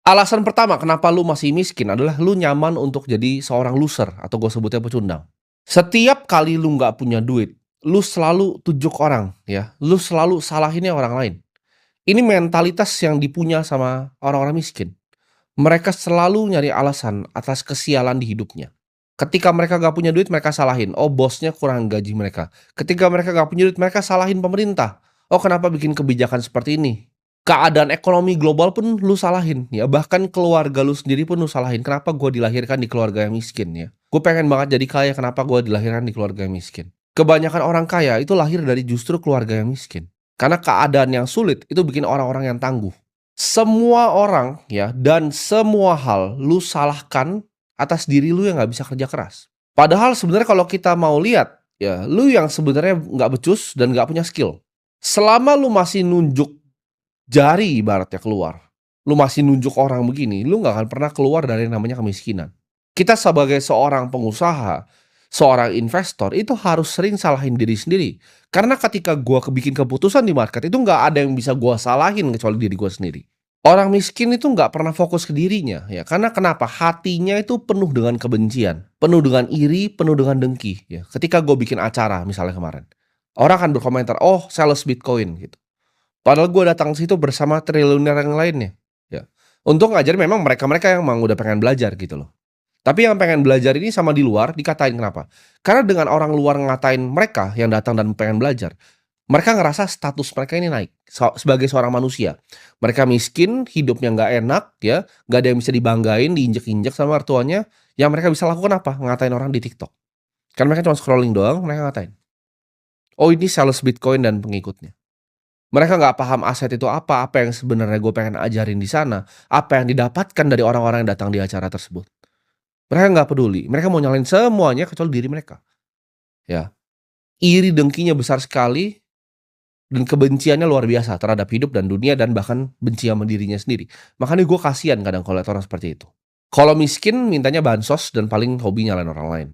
Alasan pertama kenapa lu masih miskin adalah lu nyaman untuk jadi seorang loser atau gue sebutnya pecundang. Setiap kali lu nggak punya duit, lu selalu tujuk orang ya, lu selalu salahinnya orang lain. Ini mentalitas yang dipunya sama orang-orang miskin. Mereka selalu nyari alasan atas kesialan di hidupnya. Ketika mereka nggak punya duit, mereka salahin, "Oh, bosnya kurang gaji mereka." Ketika mereka nggak punya duit, mereka salahin pemerintah, "Oh, kenapa bikin kebijakan seperti ini?" Keadaan ekonomi global pun lu salahin, ya, bahkan keluarga lu sendiri pun lu salahin, "Kenapa gua dilahirkan di keluarga yang miskin ya? Gue pengen banget jadi kaya, kenapa gua dilahirkan di keluarga yang miskin?" Kebanyakan orang kaya itu lahir dari justru keluarga yang miskin. Karena keadaan yang sulit itu bikin orang-orang yang tangguh. Semua orang ya dan semua hal lu salahkan atas diri lu yang nggak bisa kerja keras. Padahal sebenarnya kalau kita mau lihat ya, lu yang sebenarnya nggak becus dan nggak punya skill. Selama lu masih nunjuk jari ibaratnya keluar, lu masih nunjuk orang begini, lu nggak akan pernah keluar dari yang namanya kemiskinan. Kita sebagai seorang pengusaha, seorang investor itu harus sering salahin diri sendiri. Karena ketika gua bikin keputusan di market itu nggak ada yang bisa gua salahin kecuali diri gua sendiri. Orang miskin itu nggak pernah fokus ke dirinya ya, karena kenapa? Hatinya itu penuh dengan kebencian, penuh dengan iri, penuh dengan dengki ya. Ketika gue bikin acara misalnya kemarin, orang akan berkomentar, "Oh, sales Bitcoin," gitu. Padahal gue datang ke situ bersama triliuner yang lainnya, ya. Untuk ngajarin memang mereka-mereka yang emang udah pengen belajar gitu loh. Tapi yang pengen belajar ini sama di luar dikatain kenapa? Karena dengan orang luar ngatain mereka yang datang dan pengen belajar, mereka ngerasa status mereka ini naik, sebagai seorang manusia. Mereka miskin, hidupnya nggak enak ya, nggak ada yang bisa dibanggain, diinjek-injek sama mertuanya, yang mereka bisa lakukan apa? Ngatain orang di TikTok. Kan mereka cuma scrolling doang, mereka ngatain. Oh, ini sales Bitcoin dan pengikutnya. Mereka nggak paham aset itu apa yang sebenarnya gue pengen ajarin di sana, apa yang didapatkan dari orang-orang yang datang di acara tersebut. Mereka nggak peduli, mereka mau nyalain semuanya kecuali diri mereka, ya. Iri dengkinya besar sekali dan kebenciannya luar biasa terhadap hidup dan dunia dan bahkan benci sama dirinya sendiri. Makanya gue kasihan kadang kalau lihat orang seperti itu. Kalau miskin mintanya bansos dan paling hobi nyalain orang lain.